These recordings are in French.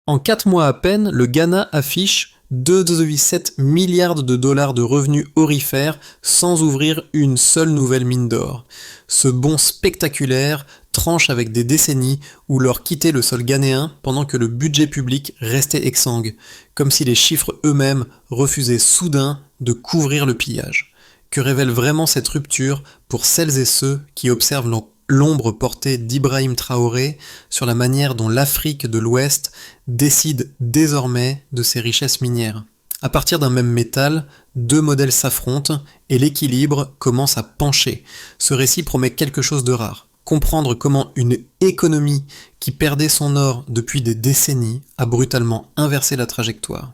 En 4 mois à peine, le Ghana affiche 2,7 milliards de dollars de revenus aurifères sans ouvrir une seule nouvelle mine d'or. Ce bond spectaculaire tranche avec des décennies où l'or quittait le sol ghanéen pendant que le budget public restait exsangue, comme si les chiffres eux-mêmes refusaient soudain de couvrir le pillage. Que révèle vraiment cette rupture pour celles et ceux qui observent l'ombre portée d'Ibrahim Traoré sur la manière dont l'Afrique de l'Ouest décide désormais de ses richesses minières. À partir d'un même métal, deux modèles s'affrontent et l'équilibre commence à pencher. Ce récit promet quelque chose de rare. Comprendre comment une économie qui perdait son or depuis des décennies a brutalement inversé la trajectoire.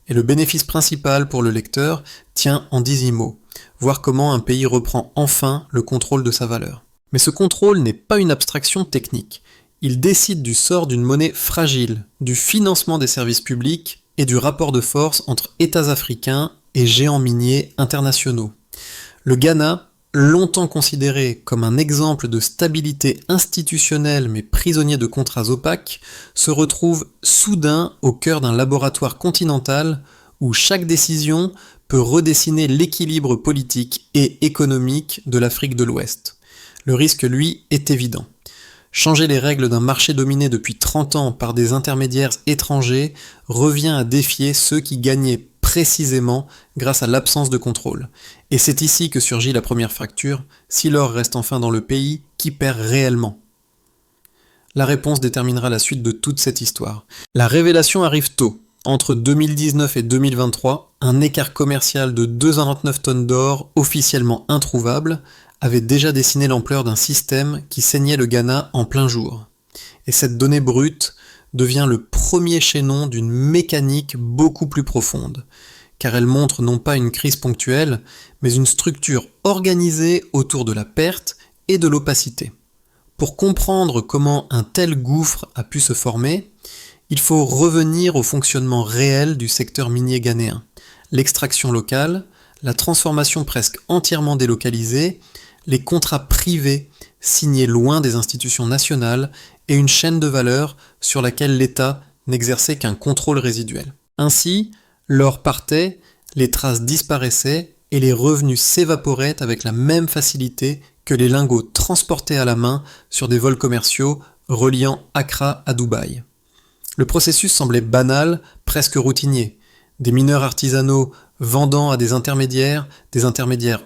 Et le bénéfice principal pour le lecteur tient en 10 mots. Voir comment un pays reprend enfin le contrôle de sa valeur. Mais ce contrôle n'est pas une abstraction technique. Il décide du sort d'une monnaie fragile, du financement des services publics et du rapport de force entre États africains et géants miniers internationaux. Le Ghana, longtemps considéré comme un exemple de stabilité institutionnelle mais prisonnier de contrats opaques, se retrouve soudain au cœur d'un laboratoire continental où chaque décision peut redessiner l'équilibre politique et économique de l'Afrique de l'Ouest. Le risque, lui, est évident. Changer les règles d'un marché dominé depuis 30 ans par des intermédiaires étrangers revient à défier ceux qui gagnaient précisément grâce à l'absence de contrôle. Et c'est ici que surgit la première fracture. Si l'or reste enfin dans le pays, qui perd réellement ? La réponse déterminera la suite de toute cette histoire. La révélation arrive tôt. Entre 2019 et 2023, un écart commercial de 2,99 tonnes d'or, officiellement introuvable, avait déjà dessiné l'ampleur d'un système qui saignait le Ghana en plein jour. Et cette donnée brute devient le premier chaînon d'une mécanique beaucoup plus profonde, car elle montre non pas une crise ponctuelle, mais une structure organisée autour de la perte et de l'opacité. Pour comprendre comment un tel gouffre a pu se former, il faut revenir au fonctionnement réel du secteur minier ghanéen. L'extraction locale, la transformation presque entièrement délocalisée, les contrats privés signés loin des institutions nationales et une chaîne de valeur sur laquelle l'État n'exerçait qu'un contrôle résiduel. Ainsi, l'or partait, les traces disparaissaient et les revenus s'évaporaient avec la même facilité que les lingots transportés à la main sur des vols commerciaux reliant Accra à Dubaï. Le processus semblait banal, presque routinier. Des mineurs artisanaux vendant à des intermédiaires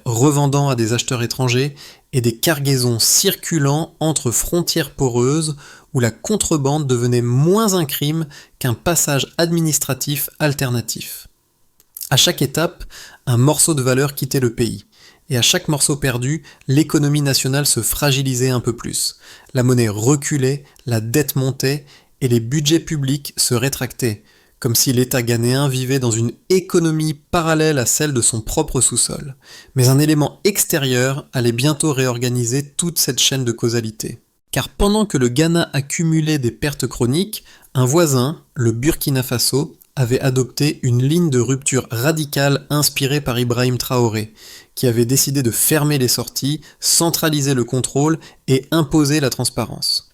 revendant à des acheteurs étrangers, et des cargaisons circulant entre frontières poreuses où la contrebande devenait moins un crime qu'un passage administratif alternatif. À chaque étape, un morceau de valeur quittait le pays. Et à chaque morceau perdu, l'économie nationale se fragilisait un peu plus. La monnaie reculait, la dette montait, et les budgets publics se rétractaient, comme si l'État ghanéen vivait dans une économie parallèle à celle de son propre sous-sol. Mais un élément extérieur allait bientôt réorganiser toute cette chaîne de causalité. Car pendant que le Ghana accumulait des pertes chroniques, un voisin, le Burkina Faso, avait adopté une ligne de rupture radicale inspirée par Ibrahim Traoré, qui avait décidé de fermer les sorties, centraliser le contrôle et imposer la transparence.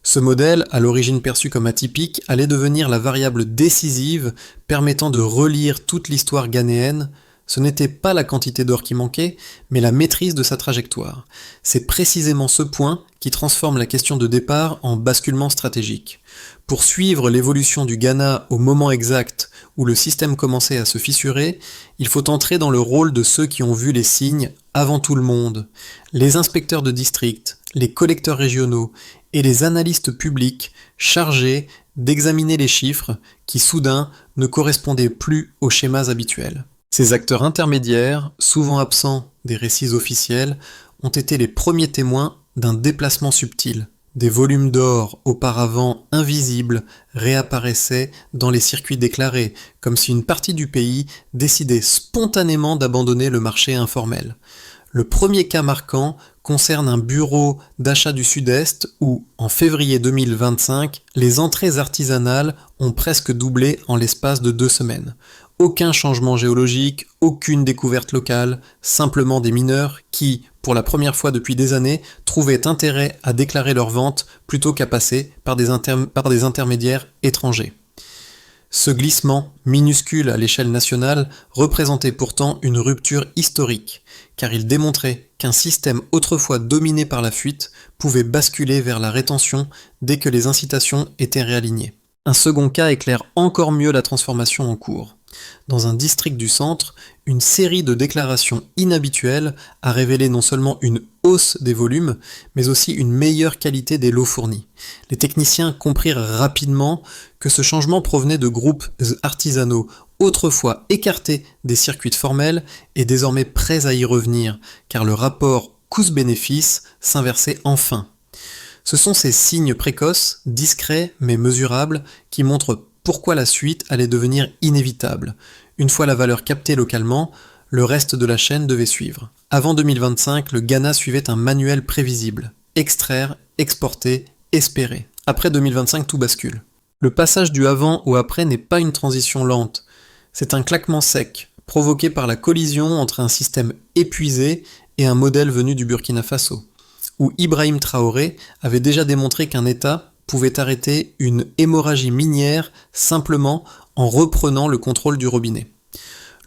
Ce modèle, à l'origine perçu comme atypique, allait devenir la variable décisive permettant de relire toute l'histoire ghanéenne. Ce n'était pas la quantité d'or qui manquait, mais la maîtrise de sa trajectoire. C'est précisément ce point qui transforme la question de départ en basculement stratégique. Pour suivre l'évolution du Ghana au moment exact où le système commençait à se fissurer, il faut entrer dans le rôle de ceux qui ont vu les signes avant tout le monde. Les inspecteurs de district, les collecteurs régionaux et les analystes publics chargés d'examiner les chiffres qui soudain ne correspondaient plus aux schémas habituels. Ces acteurs intermédiaires, souvent absents des récits officiels, ont été les premiers témoins d'un déplacement subtil. Des volumes d'or auparavant invisibles réapparaissaient dans les circuits déclarés, comme si une partie du pays décidait spontanément d'abandonner le marché informel. Le premier cas marquant concerne un bureau d'achat du Sud-Est où, en février 2025, les entrées artisanales ont presque doublé en l'espace de 2 semaines. Aucun changement géologique, aucune découverte locale, simplement des mineurs qui, pour la première fois depuis des années, trouvaient intérêt à déclarer leurs ventes plutôt qu'à passer par des intermédiaires étrangers. Ce glissement, minuscule à l'échelle nationale, représentait pourtant une rupture historique, car il démontrait qu'un système autrefois dominé par la fuite pouvait basculer vers la rétention dès que les incitations étaient réalignées. Un second cas éclaire encore mieux la transformation en cours. Dans un district du centre, une série de déclarations inhabituelles a révélé non seulement une hausse des volumes, mais aussi une meilleure qualité des lots fournis. Les techniciens comprirent rapidement que ce changement provenait de groupes artisanaux autrefois écartés des circuits formels et désormais prêts à y revenir, car le rapport coût-bénéfice s'inversait enfin. Ce sont ces signes précoces, discrets mais mesurables, qui montrent pourquoi la suite allait devenir inévitable. Une fois la valeur captée localement, le reste de la chaîne devait suivre. Avant 2025, le Ghana suivait un manuel prévisible. Extraire, exporter, espérer. Après 2025, tout bascule. Le passage du avant au après n'est pas une transition lente. C'est un claquement sec, provoqué par la collision entre un système épuisé et un modèle venu du Burkina Faso, où Ibrahim Traoré avait déjà démontré qu'un État pouvait arrêter une hémorragie minière simplement en reprenant le contrôle du robinet.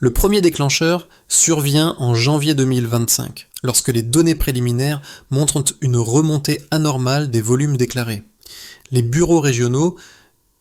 Le premier déclencheur survient en janvier 2025, lorsque les données préliminaires montrent une remontée anormale des volumes déclarés. Les bureaux régionaux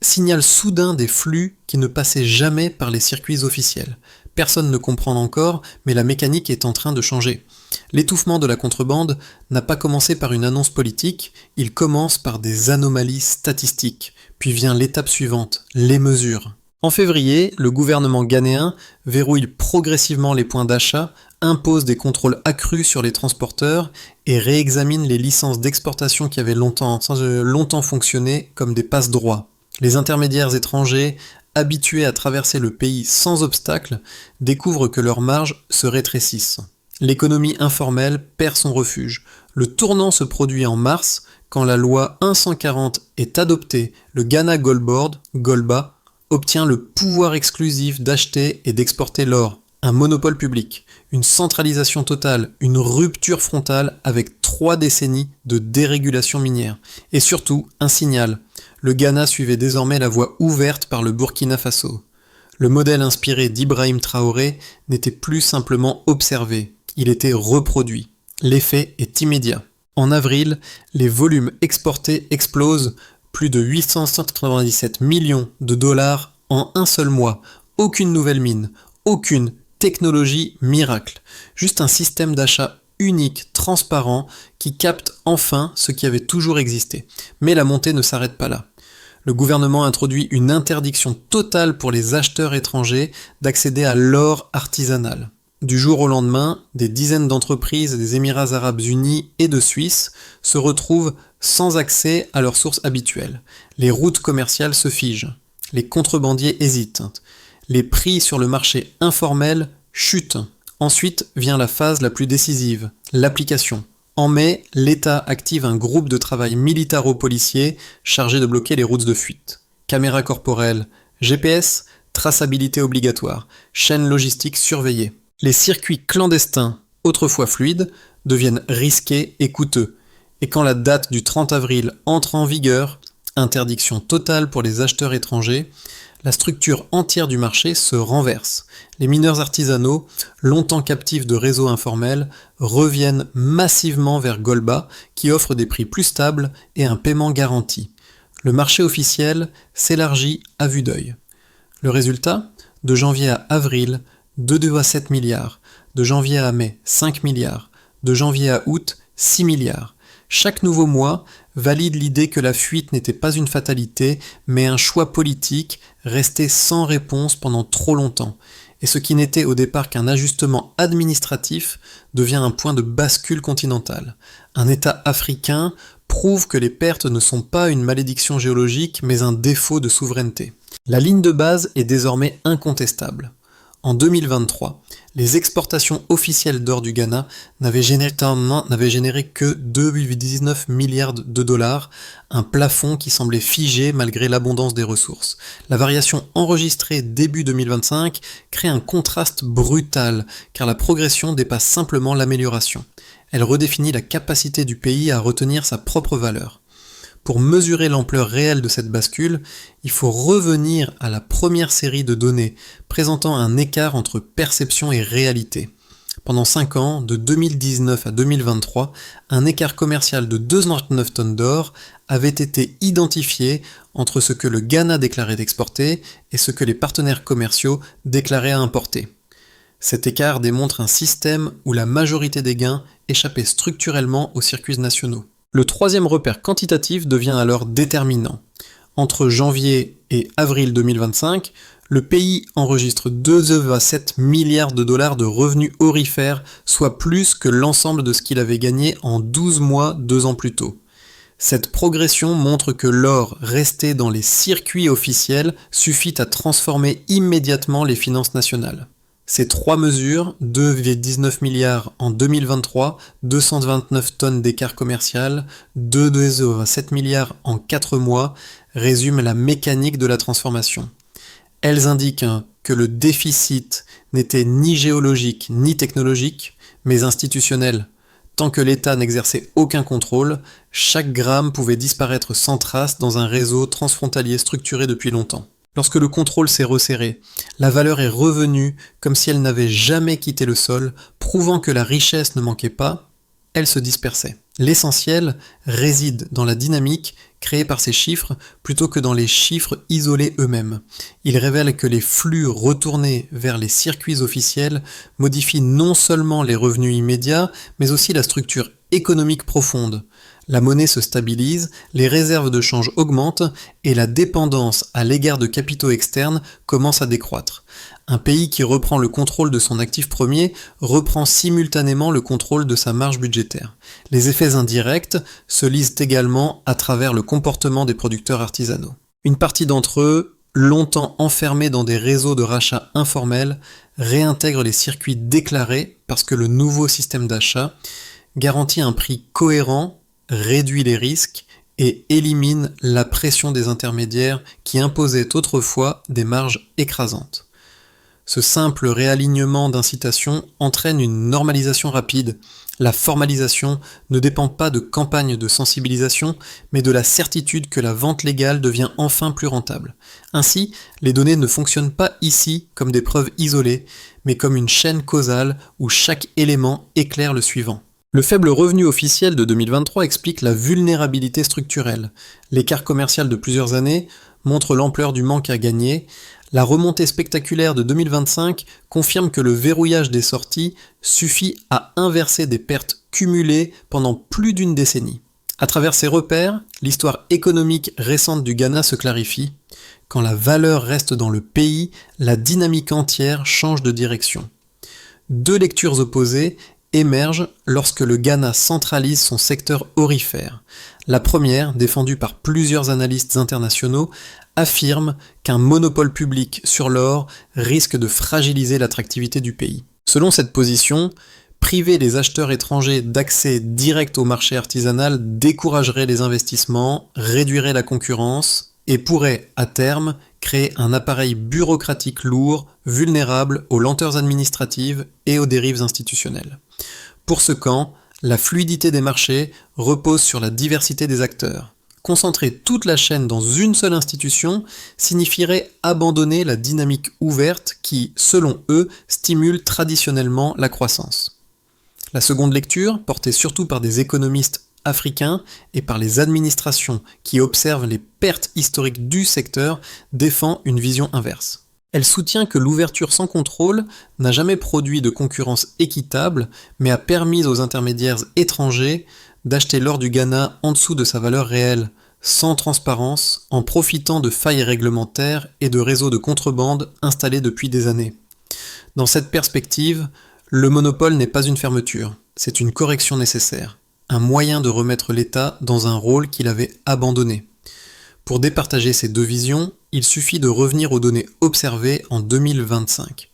signalent soudain des flux qui ne passaient jamais par les circuits officiels. Personne ne comprend encore, mais la mécanique est en train de changer. L'étouffement de la contrebande n'a pas commencé par une annonce politique, il commence par des anomalies statistiques, puis vient l'étape suivante, les mesures. En février, le gouvernement ghanéen verrouille progressivement les points d'achat, impose des contrôles accrus sur les transporteurs et réexamine les licences d'exportation qui avaient longtemps fonctionné comme des passe-droits. Les intermédiaires étrangers, habitués à traverser le pays sans obstacle, découvrent que leurs marges se rétrécissent. L'économie informelle perd son refuge. Le tournant se produit en mars, quand la loi 140 est adoptée. Le Ghana Gold Board, Golba, obtient le pouvoir exclusif d'acheter et d'exporter l'or. Un monopole public, une centralisation totale, une rupture frontale avec 3 décennies de dérégulation minière. Et surtout, un signal. Le Ghana suivait désormais la voie ouverte par le Burkina Faso. Le modèle inspiré d'Ibrahim Traoré n'était plus simplement observé, il était reproduit. L'effet est immédiat. En avril, les volumes exportés explosent, plus de 897 millions de dollars en un seul mois. Aucune nouvelle mine, aucune technologie miracle, juste un système d'achat unique, transparent, qui capte enfin ce qui avait toujours existé. Mais la montée ne s'arrête pas là. Le gouvernement introduit une interdiction totale pour les acheteurs étrangers d'accéder à l'or artisanal. Du jour au lendemain, des dizaines d'entreprises des Émirats arabes unis et de Suisse se retrouvent sans accès à leurs sources habituelles. Les routes commerciales se figent. Les contrebandiers hésitent. Les prix sur le marché informel chutent. Ensuite vient la phase la plus décisive, l'application. En mai, l'État active un groupe de travail militaro-policier chargé de bloquer les routes de fuite. Caméras corporelles, GPS, traçabilité obligatoire, chaîne logistique surveillée. Les circuits clandestins, autrefois fluides, deviennent risqués et coûteux. Et quand la date du 30 avril entre en vigueur, interdiction totale pour les acheteurs étrangers, la structure entière du marché se renverse. Les mineurs artisanaux, longtemps captifs de réseaux informels, reviennent massivement vers Golba, qui offre des prix plus stables et un paiement garanti. Le marché officiel s'élargit à vue d'œil. Le résultat ? De janvier à avril, 2,7 milliards. De janvier à mai, 5 milliards. De janvier à août, 6 milliards. Chaque nouveau mois valide l'idée que la fuite n'était pas une fatalité, mais un choix politique resté sans réponse pendant trop longtemps. Et ce qui n'était au départ qu'un ajustement administratif devient un point de bascule continental. Un État africain prouve que les pertes ne sont pas une malédiction géologique, mais un défaut de souveraineté. La ligne de base est désormais incontestable. En 2023, les exportations officielles d'or du Ghana n'avaient généré que 2,19 milliards de dollars, un plafond qui semblait figé malgré l'abondance des ressources. La variation enregistrée début 2025 crée un contraste brutal, car la progression dépasse simplement l'amélioration. Elle redéfinit la capacité du pays à retenir sa propre valeur. Pour mesurer l'ampleur réelle de cette bascule, il faut revenir à la première série de données présentant un écart entre perception et réalité. Pendant 5 ans, de 2019 à 2023, un écart commercial de 2,9 tonnes d'or avait été identifié entre ce que le Ghana déclarait exporter et ce que les partenaires commerciaux déclaraient à importer. Cet écart démontre un système où la majorité des gains échappaient structurellement aux circuits nationaux. Le troisième repère quantitatif devient alors déterminant. Entre janvier et avril 2025, le pays enregistre 2,7 milliards de dollars de revenus aurifères, soit plus que l'ensemble de ce qu'il avait gagné en 12 mois 2 ans plus tôt. Cette progression montre que l'or resté dans les circuits officiels suffit à transformer immédiatement les finances nationales. Ces trois mesures, 2,19 milliards en 2023, 229 tonnes d'écart commercial, 2,7 milliards en 4 mois, résument la mécanique de la transformation. Elles indiquent que le déficit n'était ni géologique ni technologique, mais institutionnel. Tant que l'État n'exerçait aucun contrôle, chaque gramme pouvait disparaître sans trace dans un réseau transfrontalier structuré depuis longtemps. Lorsque le contrôle s'est resserré, la valeur est revenue comme si elle n'avait jamais quitté le sol, prouvant que la richesse ne manquait pas, elle se dispersait. L'essentiel réside dans la dynamique créée par ces chiffres plutôt que dans les chiffres isolés eux-mêmes. Ils révèlent que les flux retournés vers les circuits officiels modifient non seulement les revenus immédiats, mais aussi la structure économique profonde. La monnaie se stabilise, les réserves de change augmentent et la dépendance à l'égard de capitaux externes commence à décroître. Un pays qui reprend le contrôle de son actif premier reprend simultanément le contrôle de sa marge budgétaire. Les effets indirects se lisent également à travers le comportement des producteurs artisanaux. Une partie d'entre eux, longtemps enfermés dans des réseaux de rachat informels, réintègrent les circuits déclarés parce que le nouveau système d'achat garantit un prix cohérent, réduit les risques et élimine la pression des intermédiaires qui imposaient autrefois des marges écrasantes. Ce simple réalignement d'incitation entraîne une normalisation rapide. La formalisation ne dépend pas de campagnes de sensibilisation, mais de la certitude que la vente légale devient enfin plus rentable. Ainsi, les données ne fonctionnent pas ici comme des preuves isolées, mais comme une chaîne causale où chaque élément éclaire le suivant. Le faible revenu officiel de 2023 explique la vulnérabilité structurelle. L'écart commercial de plusieurs années montre l'ampleur du manque à gagner. La remontée spectaculaire de 2025 confirme que le verrouillage des sorties suffit à inverser des pertes cumulées pendant plus d'une décennie. À travers ces repères, l'histoire économique récente du Ghana se clarifie. Quand la valeur reste dans le pays, la dynamique entière change de direction. Deux lectures opposées émerge lorsque le Ghana centralise son secteur aurifère. La première, défendue par plusieurs analystes internationaux, affirme qu'un monopole public sur l'or risque de fragiliser l'attractivité du pays. Selon cette position, priver les acheteurs étrangers d'accès direct au marché artisanal découragerait les investissements, réduirait la concurrence et pourrait, à terme, créer un appareil bureaucratique lourd, vulnérable aux lenteurs administratives et aux dérives institutionnelles. Pour ce camp, la fluidité des marchés repose sur la diversité des acteurs. Concentrer toute la chaîne dans une seule institution signifierait abandonner la dynamique ouverte qui, selon eux, stimule traditionnellement la croissance. La seconde lecture, portée surtout par des économistes africains et par les administrations qui observent les pertes historiques du secteur, défend une vision inverse. Elle soutient que l'ouverture sans contrôle n'a jamais produit de concurrence équitable, mais a permis aux intermédiaires étrangers d'acheter l'or du Ghana en dessous de sa valeur réelle, sans transparence, en profitant de failles réglementaires et de réseaux de contrebande installés depuis des années. Dans cette perspective, le monopole n'est pas une fermeture, c'est une correction nécessaire, un moyen de remettre l'État dans un rôle qu'il avait abandonné. Pour départager ces deux visions, il suffit de revenir aux données observées en 2025.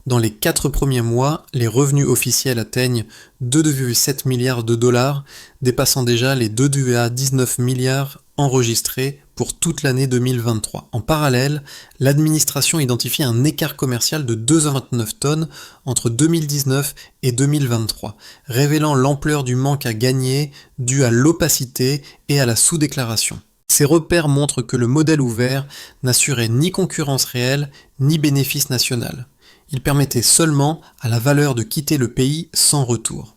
Dans les 4 premiers mois, les revenus officiels atteignent 2,7 milliards de dollars, dépassant déjà les 2,19 milliards enregistrés pour toute l'année 2023. En parallèle, l'administration identifie un écart commercial de 2,29 tonnes entre 2019 et 2023, révélant l'ampleur du manque à gagner dû à l'opacité et à la sous-déclaration. Ces repères montrent que le modèle ouvert n'assurait ni concurrence réelle, ni bénéfice national. Il permettait seulement à la valeur de quitter le pays sans retour.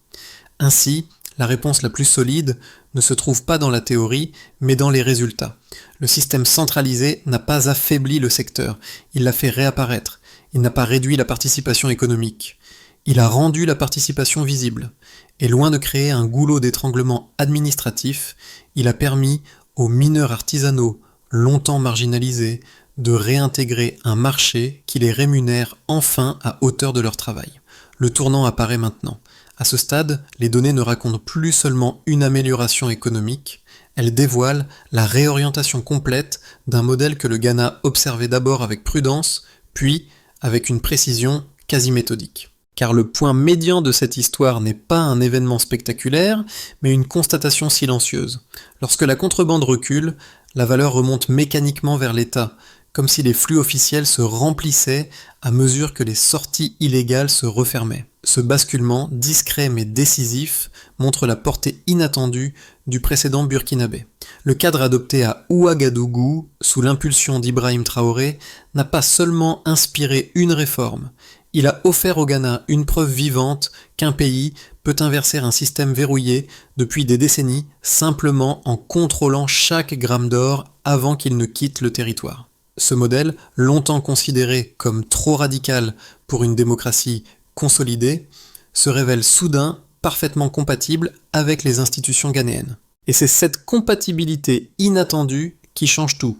Ainsi, la réponse la plus solide ne se trouve pas dans la théorie, mais dans les résultats. Le système centralisé n'a pas affaibli le secteur, il l'a fait réapparaître. Il n'a pas réduit la participation économique. Il a rendu la participation visible. Et loin de créer un goulot d'étranglement administratif, il a permis aux mineurs artisanaux, longtemps marginalisés, de réintégrer un marché qui les rémunère enfin à hauteur de leur travail. Le tournant apparaît maintenant. À ce stade, les données ne racontent plus seulement une amélioration économique, elles dévoilent la réorientation complète d'un modèle que le Ghana observait d'abord avec prudence, puis avec une précision quasi méthodique. Car le point médian de cette histoire n'est pas un événement spectaculaire, mais une constatation silencieuse. Lorsque la contrebande recule, la valeur remonte mécaniquement vers l'État, comme si les flux officiels se remplissaient à mesure que les sorties illégales se refermaient. Ce basculement, discret mais décisif, montre la portée inattendue du précédent burkinabé. Le cadre adopté à Ouagadougou, sous l'impulsion d'Ibrahim Traoré, n'a pas seulement inspiré une réforme, il a offert au Ghana une preuve vivante qu'un pays peut inverser un système verrouillé depuis des décennies simplement en contrôlant chaque gramme d'or avant qu'il ne quitte le territoire. Ce modèle, longtemps considéré comme trop radical pour une démocratie consolidée, se révèle soudain parfaitement compatible avec les institutions ghanéennes. Et c'est cette compatibilité inattendue qui change tout.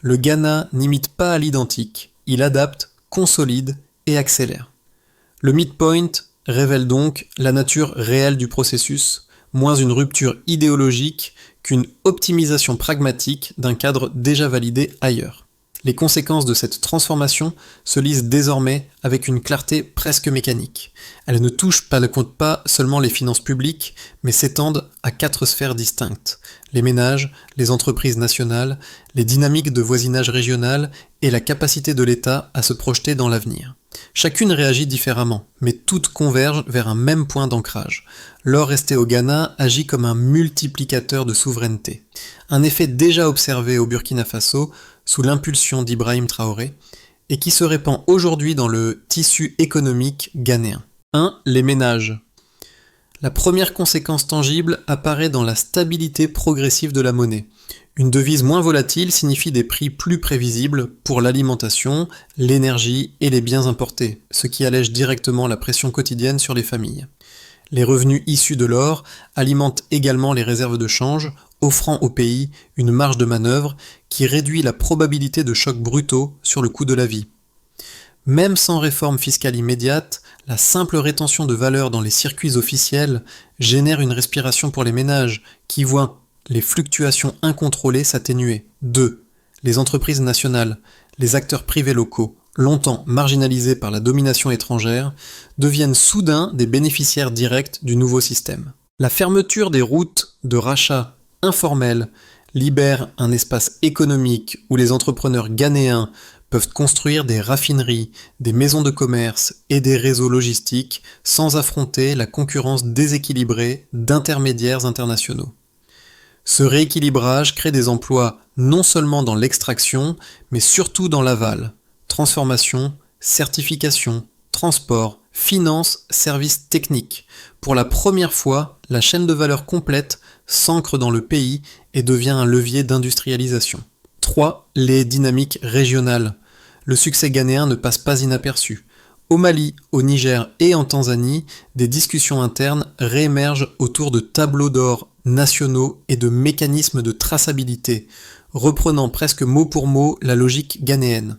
Le Ghana n'imite pas à l'identique, il adapte, consolide et accélère. Le midpoint révèle donc la nature réelle du processus, moins une rupture idéologique qu'une optimisation pragmatique d'un cadre déjà validé ailleurs. Les conséquences de cette transformation se lisent désormais avec une clarté presque mécanique. Elles ne touchent pas seulement les finances publiques, mais s'étendent à 4 sphères distinctes. Les ménages, les entreprises nationales, les dynamiques de voisinage régional et la capacité de l'État à se projeter dans l'avenir. Chacune réagit différemment, mais toutes convergent vers un même point d'ancrage. L'or resté au Ghana agit comme un multiplicateur de souveraineté. Un effet déjà observé au Burkina Faso, sous l'impulsion d'Ibrahim Traoré, et qui se répand aujourd'hui dans le tissu économique ghanéen. 1. Les ménages. La première conséquence tangible apparaît dans la stabilité progressive de la monnaie. Une devise moins volatile signifie des prix plus prévisibles pour l'alimentation, l'énergie et les biens importés, ce qui allège directement la pression quotidienne sur les familles. Les revenus issus de l'or alimentent également les réserves de change, offrant au pays une marge de manœuvre qui réduit la probabilité de chocs brutaux sur le coût de la vie. Même sans réforme fiscale immédiate, la simple rétention de valeur dans les circuits officiels génère une respiration pour les ménages qui voient les fluctuations incontrôlées s'atténuer. 2. Les entreprises nationales, les acteurs privés locaux, longtemps marginalisés par la domination étrangère, deviennent soudain des bénéficiaires directs du nouveau système. La fermeture des routes de rachat informelles libère un espace économique où les entrepreneurs ghanéens peuvent construire des raffineries, des maisons de commerce et des réseaux logistiques sans affronter la concurrence déséquilibrée d'intermédiaires internationaux. Ce rééquilibrage crée des emplois non seulement dans l'extraction, mais surtout dans l'aval. Transformation, certification, transport, finance, services techniques. Pour la première fois, la chaîne de valeur complète s'ancre dans le pays et devient un levier d'industrialisation. 3. Les dynamiques régionales. Le succès ghanéen ne passe pas inaperçu. Au Mali, au Niger et en Tanzanie, des discussions internes réémergent autour de tableaux d'or nationaux et de mécanismes de traçabilité, reprenant presque mot pour mot la logique ghanéenne.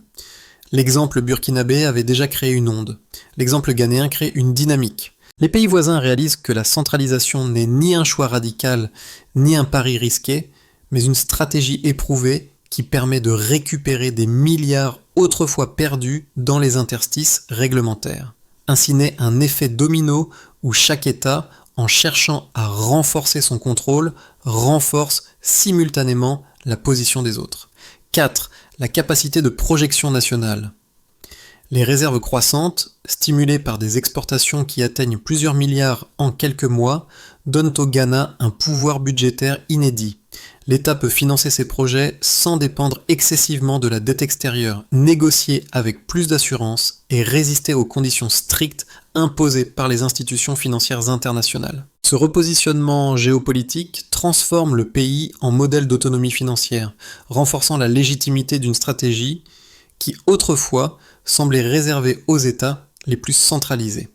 L'exemple burkinabé avait déjà créé une onde. L'exemple ghanéen crée une dynamique. Les pays voisins réalisent que la centralisation n'est ni un choix radical, ni un pari risqué, mais une stratégie éprouvée qui permet de récupérer des milliards autrefois perdus dans les interstices réglementaires. Ainsi naît un effet domino où chaque État, en cherchant à renforcer son contrôle, renforce simultanément la position des autres. 4. La capacité de projection nationale. Les réserves croissantes, stimulées par des exportations qui atteignent plusieurs milliards en quelques mois, donnent au Ghana un pouvoir budgétaire inédit. L'État peut financer ses projets sans dépendre excessivement de la dette extérieure, négocier avec plus d'assurance et résister aux conditions strictes imposées par les institutions financières internationales. Ce repositionnement géopolitique transforme le pays en modèle d'autonomie financière, renforçant la légitimité d'une stratégie qui autrefois semblait réservée aux États les plus centralisés.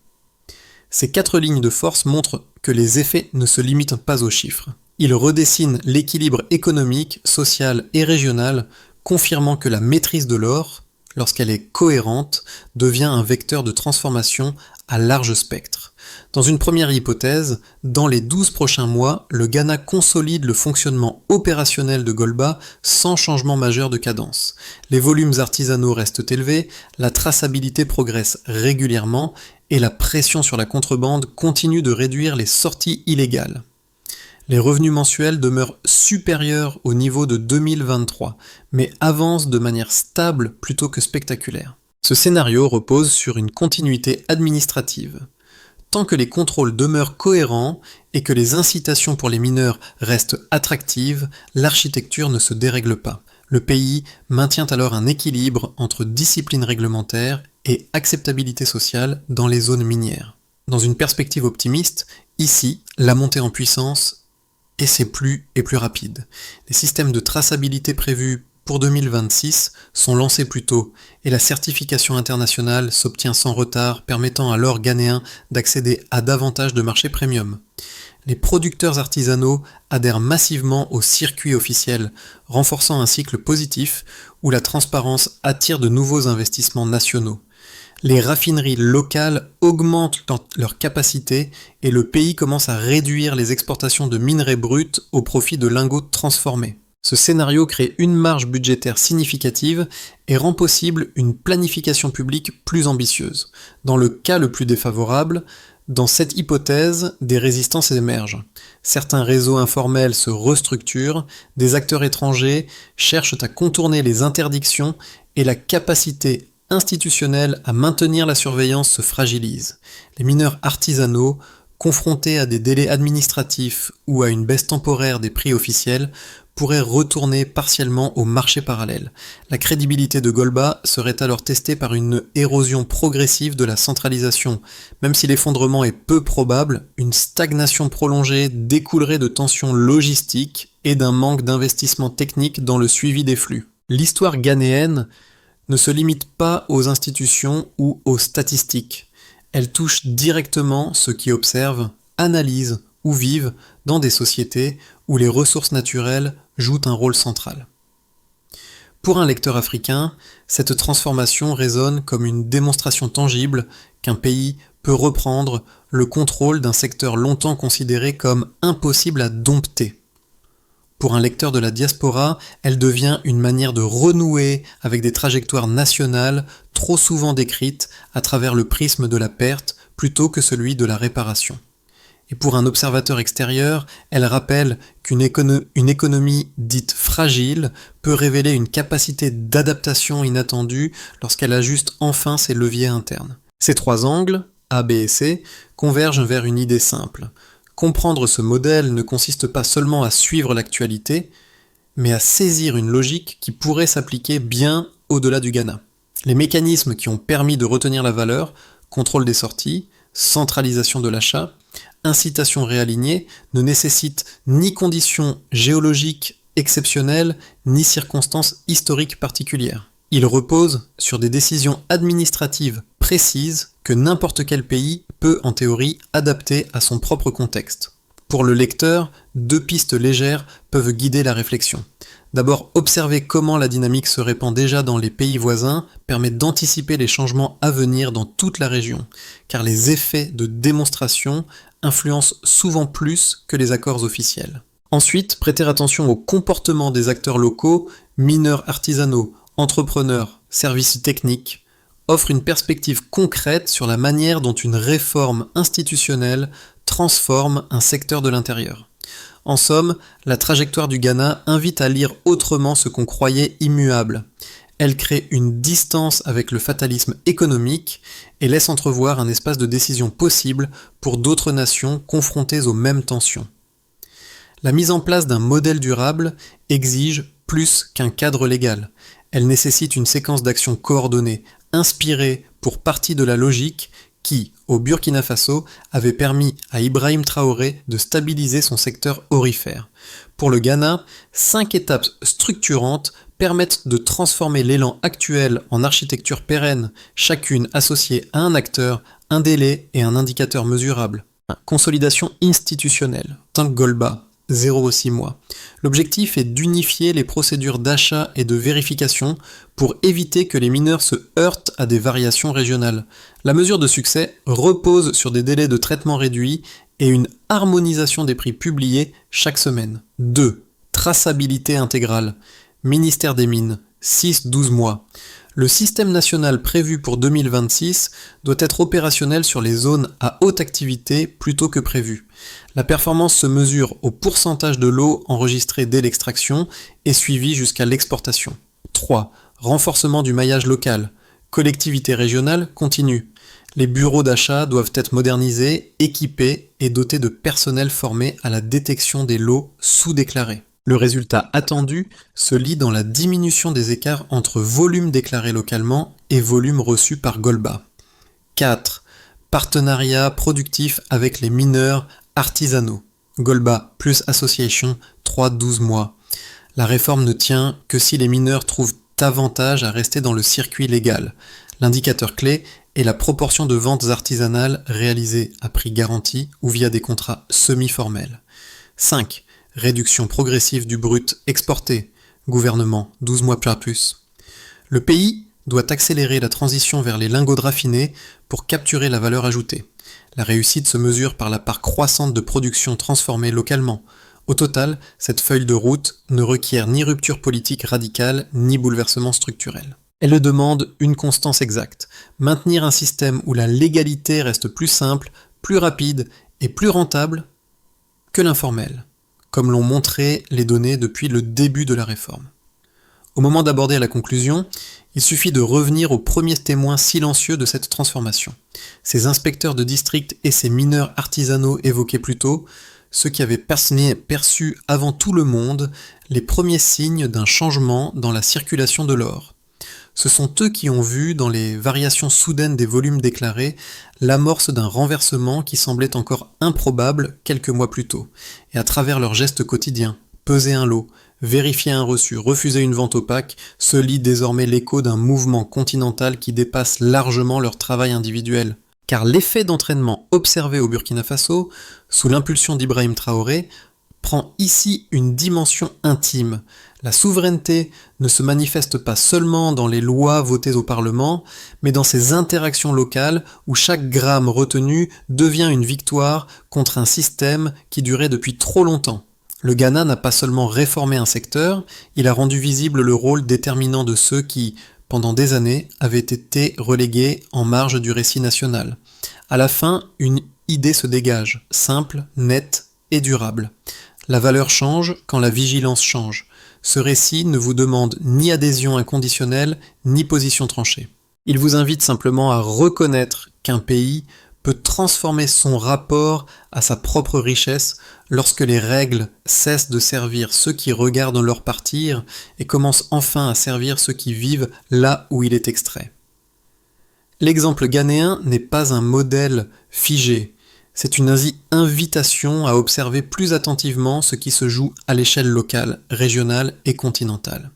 Ces 4 lignes de force montrent que les effets ne se limitent pas aux chiffres. Ils redessinent l'équilibre économique, social et régional, confirmant que la maîtrise de l'or, lorsqu'elle est cohérente, devient un vecteur de transformation à large spectre. Dans une première hypothèse, dans les 12 prochains mois, le Ghana consolide le fonctionnement opérationnel de Golba sans changement majeur de cadence. Les volumes artisanaux restent élevés, la traçabilité progresse régulièrement et la pression sur la contrebande continue de réduire les sorties illégales. Les revenus mensuels demeurent supérieurs au niveau de 2023, mais avancent de manière stable plutôt que spectaculaire. Ce scénario repose sur une continuité administrative. Tant que les contrôles demeurent cohérents et que les incitations pour les mineurs restent attractives, l'architecture ne se dérègle pas. Le pays maintient alors un équilibre entre discipline réglementaire et acceptabilité sociale dans les zones minières. Dans une perspective optimiste, ici, la montée en puissance et c'est plus rapide. Les systèmes de traçabilité prévus pour 2026 sont lancés plus tôt et la certification internationale s'obtient sans retard, permettant à l'or ghanéen d'accéder à davantage de marchés premium. Les producteurs artisanaux adhèrent massivement au circuit officiel, renforçant un cycle positif où la transparence attire de nouveaux investissements nationaux. Les raffineries locales augmentent leur capacité et le pays commence à réduire les exportations de minerais bruts au profit de lingots transformés. Ce scénario crée une marge budgétaire significative et rend possible une planification publique plus ambitieuse. Dans le cas le plus défavorable, dans cette hypothèse, des résistances émergent. Certains réseaux informels se restructurent, des acteurs étrangers cherchent à contourner les interdictions et la capacité institutionnelle à maintenir la surveillance se fragilise. Les mineurs artisanaux, confrontés à des délais administratifs ou à une baisse temporaire des prix officiels, pourraient retourner partiellement au marché parallèle. La crédibilité de Golba serait alors testée par une érosion progressive de la centralisation. Même si l'effondrement est peu probable, une stagnation prolongée découlerait de tensions logistiques et d'un manque d'investissement technique dans le suivi des flux. L'histoire ghanéenne ne se limite pas aux institutions ou aux statistiques. Elle touche directement ceux qui observent, analysent ou vivent dans des sociétés où les ressources naturelles jouent un rôle central. Pour un lecteur africain, cette transformation résonne comme une démonstration tangible qu'un pays peut reprendre le contrôle d'un secteur longtemps considéré comme impossible à dompter. Pour un lecteur de la diaspora, elle devient une manière de renouer avec des trajectoires nationales trop souvent décrites à travers le prisme de la perte plutôt que celui de la réparation. Et pour un observateur extérieur, elle rappelle qu'une économie dite fragile peut révéler une capacité d'adaptation inattendue lorsqu'elle ajuste enfin ses leviers internes. Ces 3 angles, A, B et C, convergent vers une idée simple. Comprendre ce modèle ne consiste pas seulement à suivre l'actualité, mais à saisir une logique qui pourrait s'appliquer bien au-delà du Ghana. Les mécanismes qui ont permis de retenir la valeur, contrôle des sorties, centralisation de l'achat, incitation réalignée, ne nécessitent ni conditions géologiques exceptionnelles, ni circonstances historiques particulières. Ils reposent sur des décisions administratives précises que n'importe quel pays peut en théorie adapter à son propre contexte. Pour le lecteur, 2 pistes légères peuvent guider la réflexion. D'abord, observer comment la dynamique se répand déjà dans les pays voisins permet d'anticiper les changements à venir dans toute la région, car les effets de démonstration influencent souvent plus que les accords officiels. Ensuite, prêter attention au comportement des acteurs locaux, mineurs artisanaux, entrepreneurs, services techniques, offre une perspective concrète sur la manière dont une réforme institutionnelle transforme un secteur de l'intérieur. En somme, la trajectoire du Ghana invite à lire autrement ce qu'on croyait immuable. Elle crée une distance avec le fatalisme économique et laisse entrevoir un espace de décision possible pour d'autres nations confrontées aux mêmes tensions. La mise en place d'un modèle durable exige plus qu'un cadre légal. Elle nécessite une séquence d'actions coordonnées, inspirée pour partie de la logique qui, au Burkina Faso, avait permis à Ibrahim Traoré de stabiliser son secteur aurifère. Pour le Ghana, 5 étapes structurantes permettent de transformer l'élan actuel en architecture pérenne, chacune associée à un acteur, un délai et un indicateur mesurable. Consolidation institutionnelle, Golba, 0,6 mois. L'objectif est d'unifier les procédures d'achat et de vérification pour éviter que les mineurs se heurtent à des variations régionales. La mesure de succès repose sur des délais de traitement réduits et une harmonisation des prix publiés chaque semaine. 2. Traçabilité intégrale. Ministère des Mines, 6-12 mois. Le système national prévu pour 2026 doit être opérationnel sur les zones à haute activité plutôt que prévu. La performance se mesure au pourcentage de l'eau enregistrée dès l'extraction et suivie jusqu'à l'exportation. 3. Renforcement du maillage local. Collectivité régionale continue. Les bureaux d'achat doivent être modernisés, équipés et dotés de personnel formé à la détection des lots sous-déclarés. Le résultat attendu se lit dans la diminution des écarts entre volume déclaré localement et volume reçu par Golba. 4. Partenariat productif avec les mineurs artisanaux. Golba plus Association, 3-12 mois. La réforme ne tient que si les mineurs trouvent avantage à rester dans le circuit légal. L'indicateur clé est la proportion de ventes artisanales réalisées à prix garanti ou via des contrats semi-formels. 5. Réduction progressive du brut exporté. Gouvernement, 12 mois plus. Le pays doit accélérer la transition vers les lingots de raffinés pour capturer la valeur ajoutée. La réussite se mesure par la part croissante de production transformée localement. Au total, cette feuille de route ne requiert ni rupture politique radicale ni bouleversement structurel. Elle demande une constance exacte, maintenir un système où la légalité reste plus simple, plus rapide et plus rentable que l'informel, comme l'ont montré les données depuis le début de la réforme. Au moment d'aborder la conclusion, il suffit de revenir aux premiers témoins silencieux de cette transformation. Ces inspecteurs de district et ces mineurs artisanaux évoqués plus tôt, ceux qui avaient perçu avant tout le monde les premiers signes d'un changement dans la circulation de l'or. Ce sont eux qui ont vu, dans les variations soudaines des volumes déclarés, l'amorce d'un renversement qui semblait encore improbable quelques mois plus tôt. Et à travers leurs gestes quotidiens, peser un lot, vérifier un reçu, refuser une vente opaque, se lit désormais l'écho d'un mouvement continental qui dépasse largement leur travail individuel. Car l'effet d'entraînement observé au Burkina Faso, sous l'impulsion d'Ibrahim Traoré, prend ici une dimension intime. La souveraineté ne se manifeste pas seulement dans les lois votées au Parlement, mais dans ces interactions locales où chaque gramme retenu devient une victoire contre un système qui durait depuis trop longtemps. Le Ghana n'a pas seulement réformé un secteur, il a rendu visible le rôle déterminant de ceux qui, pendant des années, avaient été relégués en marge du récit national. À la fin, une idée se dégage, simple, nette et durable. La valeur change quand la vigilance change. Ce récit ne vous demande ni adhésion inconditionnelle, ni position tranchée. Il vous invite simplement à reconnaître qu'un pays peut transformer son rapport à sa propre richesse lorsque les règles cessent de servir ceux qui regardent leur partir et commencent enfin à servir ceux qui vivent là où il est extrait. L'exemple ghanéen n'est pas un modèle figé. C'est une invitation à observer plus attentivement ce qui se joue à l'échelle locale, régionale et continentale.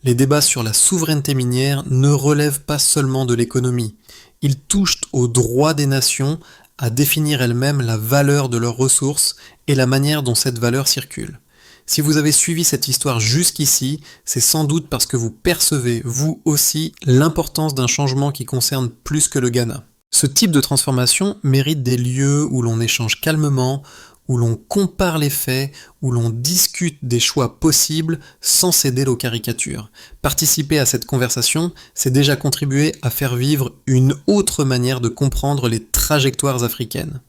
Les débats sur la souveraineté minière ne relèvent pas seulement de l'économie. Ils touchent au droit des nations à définir elles-mêmes la valeur de leurs ressources et la manière dont cette valeur circule. Si vous avez suivi cette histoire jusqu'ici, c'est sans doute parce que vous percevez, vous aussi, l'importance d'un changement qui concerne plus que le Ghana. Ce type de transformation mérite des lieux où l'on échange calmement, où l'on compare les faits, où l'on discute des choix possibles sans céder aux caricatures. Participer à cette conversation, c'est déjà contribuer à faire vivre une autre manière de comprendre les trajectoires africaines.